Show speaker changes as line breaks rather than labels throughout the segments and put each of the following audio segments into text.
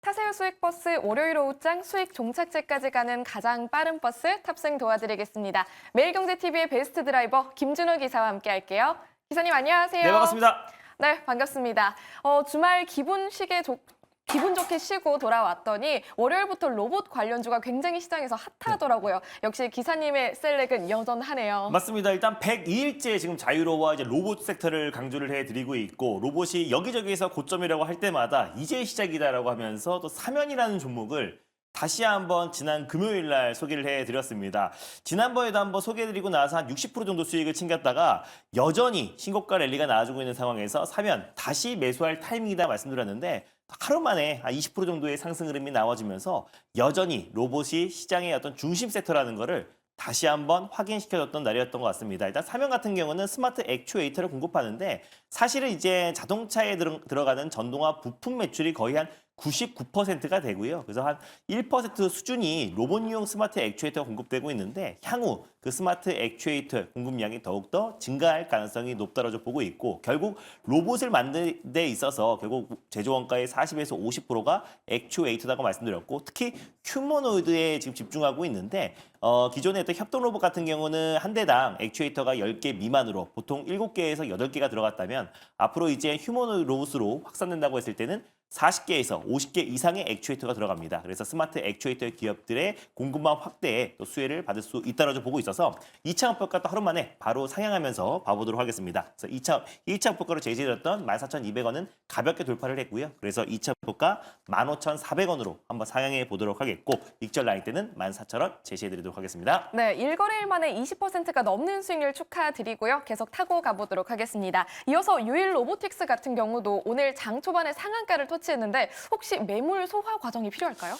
타세요 수익버스 월요일 오후장 수익 종착지까지 가는 가장 빠른 버스 탑승 도와드리겠습니다. 매일경제TV의 베스트 드라이버 김준호 기사와 함께 할게요. 기사님 안녕하세요.
네, 반갑습니다.
네, 반갑습니다. 주말 기분 좋게 쉬고 돌아왔더니 월요일부터 로봇 관련주가 굉장히 시장에서 핫하더라고요. 역시 기사님의 셀렉은 여전하네요.
맞습니다. 일단 102일째 지금 자유로와 이제 로봇 섹터를 강조를 해드리고 있고 로봇이 여기저기에서 고점이라고 할 때마다 이제 시작이다라고 하면서 또 사면이라는 종목을 다시 한번 지난 금요일 날 소개를 해드렸습니다. 지난번에도 한번 소개해드리고 나서 한 60% 정도 수익을 챙겼다가 여전히 신고가 랠리가 나와주고 있는 상황에서 사면 다시 매수할 타이밍이다 말씀드렸는데 하루 만에 한 20% 정도의 상승 흐름이 나와주면서 여전히 로봇이 시장의 어떤 중심 섹터라는 거를 다시 한번 확인시켜줬던 날이었던 것 같습니다. 일단 사면 같은 경우는 스마트 액추에이터를 공급하는데 사실은 이제 자동차에 들어가는 전동화 부품 매출이 거의 한 99%가 되고요. 그래서 한 1% 수준이 로봇용 스마트 액추에이터가 공급되고 있는데 향후 그 스마트 액추에이터 공급량이 더욱더 증가할 가능성이 높다고 보고 있고 결국 로봇을 만드는 데 있어서 결국 제조 원가의 40에서 50%가 액추에이터라고 말씀드렸고 특히 휴머노이드에 지금 집중하고 있는데 기존에 했던 협동 로봇 같은 경우는 한 대당 액추에이터가 10개 미만으로 보통 7개에서 8개가 들어갔다면 앞으로 이제 휴머노이드 로봇으로 확산된다고 했을 때는 40개에서 50개 이상의 액추에이터가 들어갑니다. 그래서 스마트 액추에이터 기업들의 공급망 확대에 또 수혜를 받을 수 있다고 보고 있어서 2차 목표가 또 하루 만에 바로 상향하면서 봐보도록 하겠습니다. 그래서 1차 목표가로 제시드렸던 14,200원은 가볍게 돌파를 했고요. 그래서 2차 목표가 15,400원으로 한번 상향해 보도록 하겠고 익절 라인 때는 14,000원 제시해드리도록 하겠습니다.
네, 일거래일 만에 20%가 넘는 수익률 축하드리고요. 계속 타고 가보도록 하겠습니다. 이어서 유일 로보틱스 같은 경우도 오늘 장 초반에 상한가를 터치했는데 혹시 매물 소화 과정이 필요할까요?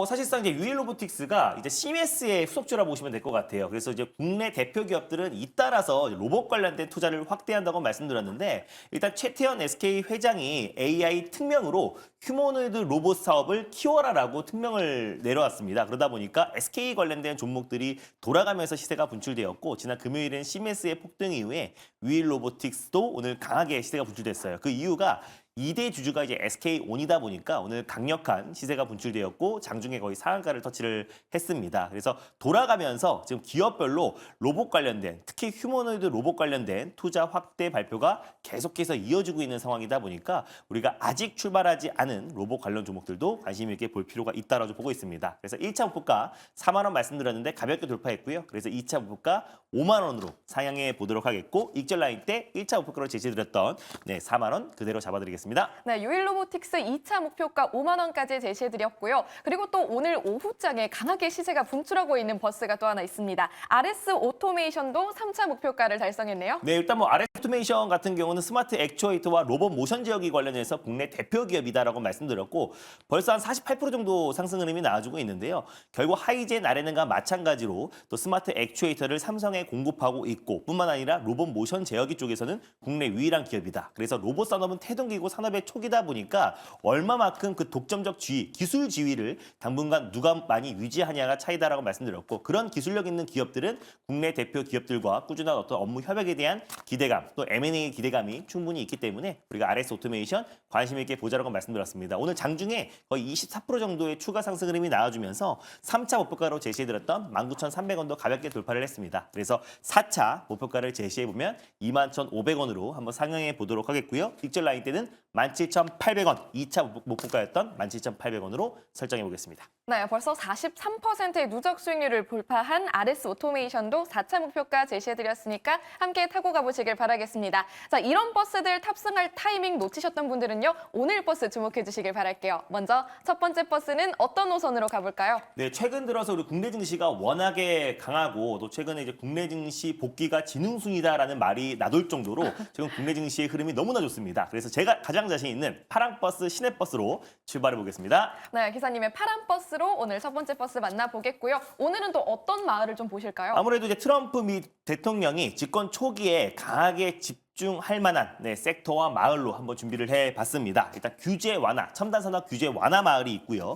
사실상 이제 유일 로보틱스가 이제 CMS의 후속주라 보시면 될 것 같아요. 그래서 이제 국내 대표 기업들은 잇따라서 로봇 관련된 투자를 확대한다고 말씀드렸는데 일단 최태원 SK 회장이 AI 특명으로 휴머노이드 로봇 사업을 키워라라고 특명을 내려왔습니다. 그러다 보니까 SK 관련된 종목들이 돌아가면서 시세가 분출되었고 지난 금요일엔 CMS의 폭등 이후에 유일 로보틱스도 오늘 강하게 시세가 분출됐어요. 그 이유가 2대 주주가 이제 SK온이다 보니까 오늘 강력한 시세가 분출되었고 장중에 거의 상한가를 터치를 했습니다. 그래서 돌아가면서 지금 기업별로 로봇 관련된 특히 휴머노이드 로봇 관련된 투자 확대 발표가 계속해서 이어지고 있는 상황이다 보니까 우리가 아직 출발하지 않은 로봇 관련 종목들도 관심 있게 볼 필요가 있다고 보고 있습니다. 그래서 1차 목표가 4만 원 말씀드렸는데 가볍게 돌파했고요. 그래서 2차 목표가 5만 원으로 상향해 보도록 하겠고 익절 라인 때 1차 목표가로 제시드렸던 4만 원 그대로 잡아드리겠습니다.
네, 유일 로보틱스 2차 목표가 5만 원까지 제시해드렸고요. 그리고 또 오늘 오후장에 강하게 시세가 분출하고 있는 버스가 또 하나 있습니다. RS 오토메이션도 3차 목표가를 달성했네요.
네, 일단 RS 오토메이션 같은 경우는 스마트 액추에이터와 로봇 모션 제어기 관련해서 국내 대표 기업이다라고 말씀드렸고 벌써 한 48% 정도 상승 흐름이 나와주고 있는데요. 결국 하이젠 아레는과 마찬가지로 또 스마트 액추에이터를 삼성에 공급하고 있고 뿐만 아니라 로봇 모션 제어기 쪽에서는 국내 유일한 기업이다. 그래서 로봇 산업은 태동기고 산업의 초기다 보니까 얼마만큼 그 독점적 지위, 기술 지위를 당분간 누가 많이 유지하냐가 차이다라고 말씀드렸고 그런 기술력 있는 기업들은 국내 대표 기업들과 꾸준한 어떤 업무 협약에 대한 기대감, 또 M&A 기대감이 충분히 있기 때문에 우리가 RS 오토메이션 관심 있게 보자라고 말씀드렸습니다. 오늘 장중에 거의 24% 정도의 추가 상승 흐름이 나와주면서 3차 목표가로 제시해드렸던 19,300원도 가볍게 돌파를 했습니다. 그래서 4차 목표가를 제시해보면 21,500원으로 한번 상향해 보도록 하겠고요. 익절 라인 때는 17,800원, 2차 목표가였던 17,800원으로 설정해 보겠습니다.
네, 벌써 43%의 누적 수익률을 돌파한 RS 오토메이션도 4차 목표가 제시해드렸으니까 함께 타고 가보시길 바라겠습니다. 자, 이런 버스들 탑승할 타이밍 놓치셨던 분들은요, 오늘 버스 주목해 주시길 바랄게요. 먼저 첫 번째 버스는 어떤 노선으로 가볼까요?
네, 최근 들어서 우리 국내 증시가 워낙에 강하고 또 최근에 이제 국내 증시 복귀가 지능순이다라는 말이 나돌 정도로 지금 국내 증시의 흐름이 너무나 좋습니다. 그래서 제가 가장 자신 있는 파랑버스 시내버스로 출발해 보겠습니다.
네, 기사님의 파란 버스로 오늘 첫 번째 버스 만나보겠고요. 오늘은 또 어떤 마을을 좀 보실까요?
아무래도 이제 트럼프 미 대통령이 집권 초기에 강하게 집중할 만한 섹터와 마을로 한번 준비를 해봤습니다. 일단 규제 완화, 첨단 산업 규제 완화 마을이 있고요.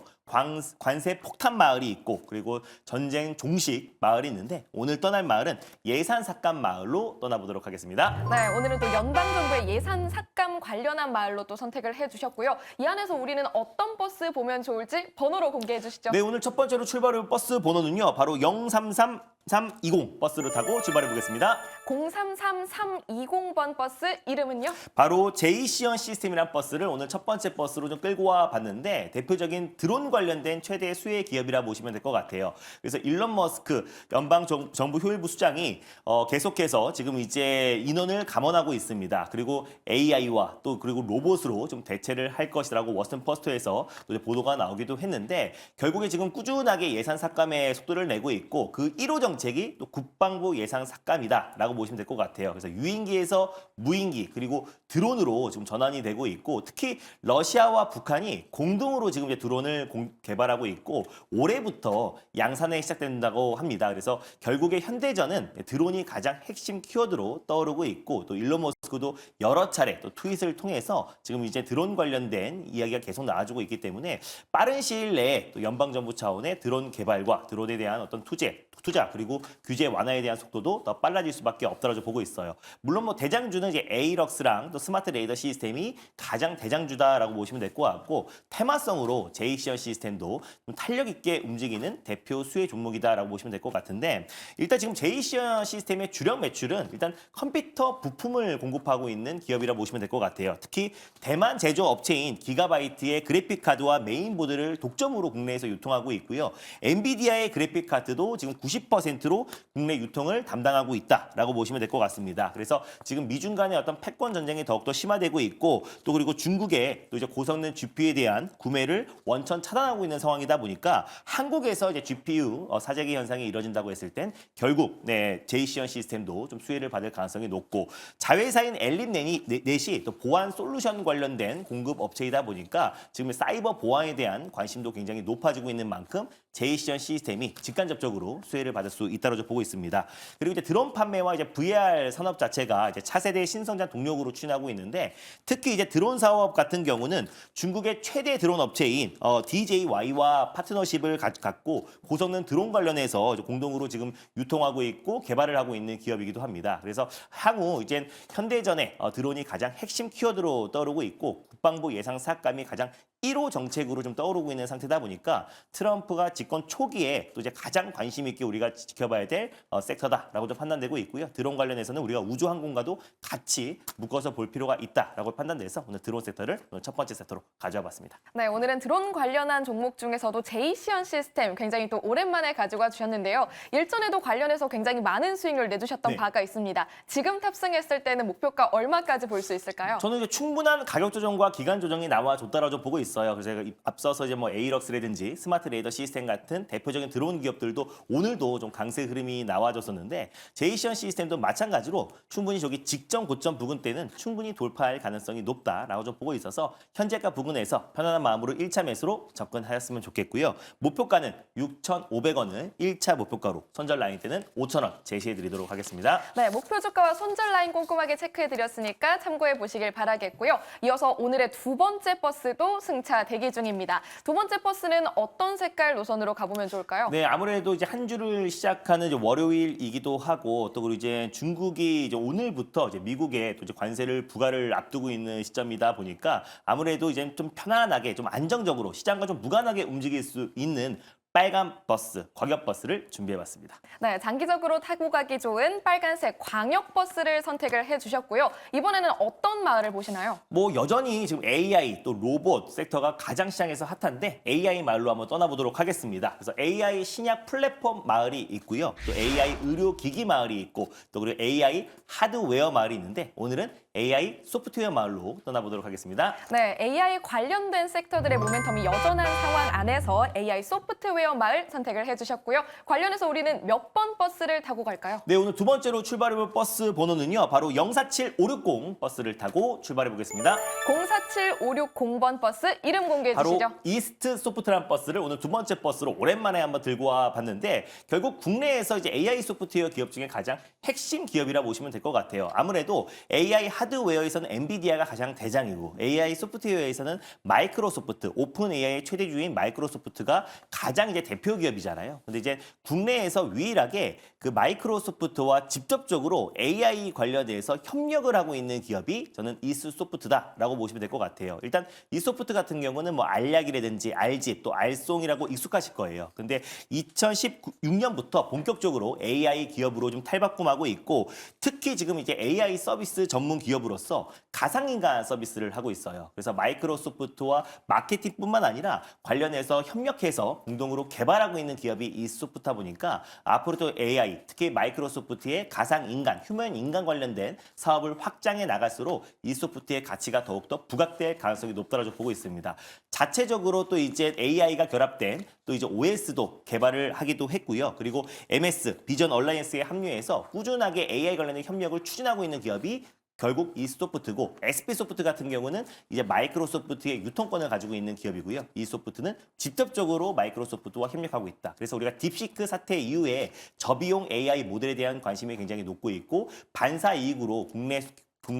관세 폭탄 마을이 있고 그리고 전쟁 종식 마을이 있는데 오늘 떠날 마을은 예산 삭감 마을로 떠나보도록 하겠습니다.
네, 오늘은 또 연방정부의 예산 삭감 관련한 마을로 또 선택을 해주셨고요. 이 안에서 우리는 어떤 버스 보면 좋을지 번호로 공개해 주시죠.
네, 오늘 첫 번째로 출발할 버스 번호는요. 바로 033320 버스를 타고 출발해 보겠습니다.
033320번 버스 이름은요?
바로 제이시언 시스템이란 버스를 오늘 첫 번째 버스로 좀 끌고 와 봤는데 대표적인 드론 관련된 최대 수혜 기업이라 보시면 될 것 같아요. 그래서 일론 머스크 연방정부 효율부 수장이 계속해서 지금 이제 인원을 감원하고 있습니다. 그리고 AI와 또 그리고 로봇으로 좀 대체를 할 것이라고 워싱턴 포스트에서 또 보도가 나오기도 했는데 결국에 지금 꾸준하게 예산 삭감의 속도를 내고 있고 그 1호 정책이 또 국방부 예산 삭감이다라고 보시면 될 것 같아요. 그래서 유인기에서 무인기 그리고 드론으로 지금 전환이 되고 있고 특히 러시아와 북한이 공동으로 지금 이제 드론을 개발하고 있고 올해부터 양산에 시작된다고 합니다. 그래서 결국에 현대전은 드론이 가장 핵심 키워드로 떠오르고 있고 또 일론 머스크도 여러 차례 또 트윗을 통해서 지금 이제 드론 관련된 이야기가 계속 나와주고 있기 때문에 빠른 시일 내에 또 연방정부 차원의 드론 개발과 드론에 대한 어떤 투자 그리고 규제 완화에 대한 속도도 더 빨라질 수밖에 없다고 보고 있어요. 물론 뭐 대장주는 이제 에이럭스랑 또 스마트 레이더 시스템이 가장 대장주다라고 보시면 될 것 같고 테마성으로 제이시언 시스템도 좀 탄력 있게 움직이는 대표 수혜 종목이다라고 보시면 될 것 같은데 일단 지금 제이시언 시스템의 주력 매출은 일단 컴퓨터 부품을 공급하고 있는 기업이라 보시면 될 것 같아요. 특히 대만 제조 업체인 기가바이트의 그래픽 카드와 메인보드를 독점으로 국내에서 유통하고 있고요. 엔비디아의 그래픽 카드도 지금 90%로 국내 유통을 담당하고 있다라고 보시면 될 것 같습니다. 그래서 지금 미중 간의 어떤 패권 전쟁이 더욱더 심화되고 있고 또 그리고 중국의 또 이제 고성능 GPU에 대한 구매를 원천 차단하고 있는 상황이다 보니까 한국에서 이제 GPU 사재기 현상이 이뤄진다고 했을 땐 결국 제이시언 시스템도 좀 수혜를 받을 가능성이 높고 자회사인 엘립넷이 또 보안 솔루션 관련된 공급 업체이다 보니까 지금 사이버 보안에 대한 관심도 굉장히 높아지고 있는 만큼 제이시언 시스템이 직간접적으로 수혜를 받을 수 있다고 보고 있습니다. 그리고 이제 드론 판매와 이제 VR 산업 자체가 이제 차세대 신성장 동력으로 추진하고 있는데 특히 이제 드론 사업 같은 경우는 중국의 최대 드론 업체인 DJY와 파트너십을 갖고 고성능 드론 관련해서 공동으로 지금 유통하고 있고 개발을 하고 있는 기업이기도 합니다. 그래서 향후 이제 현대전에 드론이 가장 핵심 키워드로 떠오르고 있고 국방부 예산 삭감이 가장 1호 정책으로 좀 떠오르고 있는 상태다 보니까 트럼프가 집권 초기에 또 이제 가장 관심 있게 우리가 지켜봐야 될 섹터다라고 좀 판단되고 있고요. 드론 관련해서는 우리가 우주항공과도 같이 묶어서 볼 필요가 있다라고 판단돼서 오늘 드론 섹터를 오늘 첫 번째 섹터로 가져와 봤습니다.
네, 오늘은 드론 관련한 종목 중에서도 제이시언 시스템 굉장히 또 오랜만에 가져가 주셨는데요. 일전에도 관련해서 굉장히 많은 수익률을 내주셨던
네.
바가 있습니다. 지금 탑승했을 때는 목표가 얼마까지 볼 수 있을까요?
저는 이제 충분한 가격 조정과 기간 조정이 나와줬다라고 좀 보고 있어요. 그래서 제가 앞서서 이제 뭐 에이럭스라든지 스마트 레이더 시스템 같은 대표적인 드론 기업들도 오늘도 좀 강세 흐름이 나와줬었는데 제이시언 시스템도 마찬가지로 충분히 저기 직전 고점 부근 때는 충분히 돌파할 가능성이 높다라고 좀 보고 있어서 현재가 부근에서 편안한 마음으로 1차 매수로 접근하였으면 좋겠고요. 목표가는 6,500원을 1차 목표가로 손절 라인 때는 5,000원 제시해드리도록 하겠습니다.
네, 목표 주가와 손절 라인 꼼꼼하게 체크해드렸으니까 참고해 보시길 바라겠고요. 이어서 오늘의 두 번째 버스도 승차 대기 중입니다. 두 번째 버스는 어떤 색깔 노선으로 가보면 좋을까요?
네, 아무래도 이제 한 주를 시작하는 이제 월요일이기도 하고 또 그리고 이제 중국이 이제 오늘부터 이제 미국에 또 이제 관세를 부과를 앞두고 있는 시점이다 보니까 아무래도 이제 좀 편안하게 좀 안정적으로 시장과 좀 무관하게 움직일 수 있는 빨간 버스, 광역 버스를 준비해봤습니다.
네, 장기적으로 타고 가기 좋은 빨간색 광역 버스를 선택을 해주셨고요. 이번에는 어떤 마을을 보시나요?
뭐 여전히 지금 AI 또 로봇 섹터가 가장 시장에서 핫한데 AI 마을로 한번 떠나보도록 하겠습니다. 그래서 AI 신약 플랫폼 마을이 있고요. 또 AI 의료기기 마을이 있고 또 그리고 AI 하드웨어 마을이 있는데 오늘은 AI 소프트웨어 마을로 떠나보도록 하겠습니다.
네, AI 관련된 섹터들의 모멘텀이 여전한 상황 안에서 AI 소프트웨어 마을 선택을 해주셨고요. 관련해서 우리는 몇 번 버스를 타고 갈까요?
네, 오늘 두 번째로 출발해볼 버스 번호는요. 바로 047560 버스를 타고 출발해 보겠습니다.
047560번 버스 이름 공개해
바로
주시죠.
이스트 소프트라는 버스를 오늘 두 번째 버스로 오랜만에 한번 들고 와 봤는데 결국 국내에서 이제 AI 소프트웨어 기업 중에 가장 핵심 기업이라 보시면 될 것 같아요. 아무래도 AI 하드웨어에서는 엔비디아가 가장 대장이고 AI 소프트웨어에서는 마이크로소프트, 오픈 AI의 최대주인 마이크로소프트가 가장 이제 대표 기업이잖아요. 근데 이제 국내에서 유일하게 그 마이크로소프트와 직접적으로 AI 관련해서 협력을 하고 있는 기업이 저는 이스트 소프트다라고 보시면 될 것 같아요. 일단 이소프트 같은 경우는 뭐 알약이라든지 알집 또 알송이라고 익숙하실 거예요. 근데 2016년부터 본격적으로 AI 기업으로 좀 탈바꿈하고 있고 특히 지금 이제 AI 서비스 전문 기업으로서 가상인간 서비스를 하고 있어요. 그래서 마이크로소프트와 마케팅뿐만 아니라 관련해서 협력해서 공동으로 개발하고 있는 기업이 이소프트다 보니까 앞으로 또 AI 특히 마이크로소프트의 가상인간, 휴먼 인간 관련된 사업을 확장해 나갈수록 이소프트의 가치가 더욱더 부각될 가능성이 높다고 보고 있습니다. 자체적으로 또 이제 AI가 결합된 또 이제 OS도 개발을 하기도 했고요. 그리고 MS, 비전 얼라이언스에 합류해서 꾸준하게 AI 관련된 협력을 추진하고 있는 기업이 결국 이소프트고 SP소프트 같은 경우는 이제 마이크로소프트의 유통권을 가지고 있는 기업이고요. 이소프트는 직접적으로 마이크로소프트와 협력하고 있다. 그래서 우리가 딥시크 사태 이후에 저비용 AI 모델에 대한 관심이 굉장히 높고 있고 반사 이익으로 국내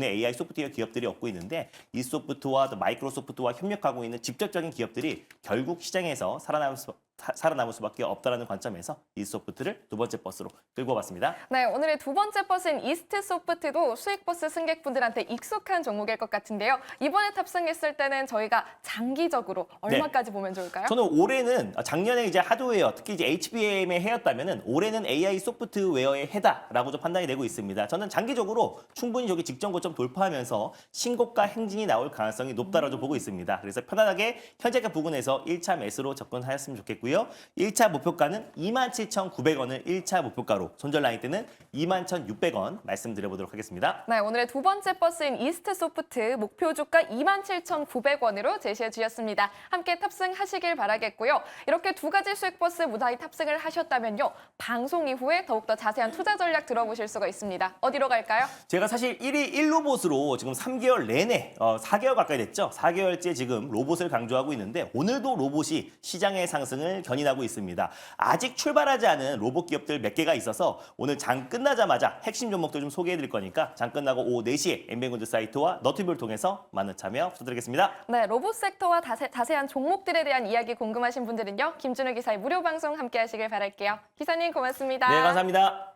AI 소프트웨어 기업들이 얻고 있는데 이소프트와 또 마이크로소프트와 협력하고 있는 직접적인 기업들이 결국 시장에서 살아남을 수밖에 없다는 관점에서 이소프트를 두 번째 버스로 끌고 와봤습니다.
네, 오늘의 두 번째 버스인 이스트 소프트도 수익버스 승객분들한테 익숙한 종목일 것 같은데요. 이번에 탑승했을 때는 저희가 장기적으로 얼마까지 보면 좋을까요?
저는 올해는 작년에 이제 하드웨어 특히 이제 HBM의 해였다면은 올해는 AI 소프트웨어의 해다라고 좀 판단이 되고 있습니다. 저는 장기적으로 충분히 저기 직전 고점 돌파하면서 신고가 행진이 나올 가능성이 높다라고 좀 보고 있습니다. 그래서 편안하게 현재가 부근에서 1차 매수로 접근하였으면 좋겠고요. 1차 목표가는 27,900원을 1차 목표가로 손절 라인 때는 21,600원 말씀드려보도록 하겠습니다.
네, 오늘의 두 번째 버스인 이스트 소프트 목표 주가 27,900원으로 제시해 주셨습니다. 함께 탑승하시길 바라겠고요. 이렇게 두 가지 수익 버스 무사히 탑승을 하셨다면요. 방송 이후에 더욱더 자세한 투자 전략 들어보실 수가 있습니다. 어디로 갈까요?
제가 사실 1위 1로봇으로 지금 3개월 내내 4개월 가까이 됐죠. 4개월째 지금 로봇을 강조하고 있는데 오늘도 로봇이 시장의 상승을 견인하고 있습니다. 아직 출발하지 않은 로봇 기업들 몇 개가 있어서 오늘 장 끝나자마자 핵심 종목들 좀 소개해 드릴 거니까 장 끝나고 오후 4시에 엠뱅군드 사이트와 너튜브를 통해서 많은 참여 부탁드리겠습니다.
네, 로봇 섹터와 자세한 종목들에 대한 이야기 궁금하신 분들은요. 김준우 기사의 무료 방송 함께 하시길 바랄게요. 기사님 고맙습니다.
네, 감사합니다.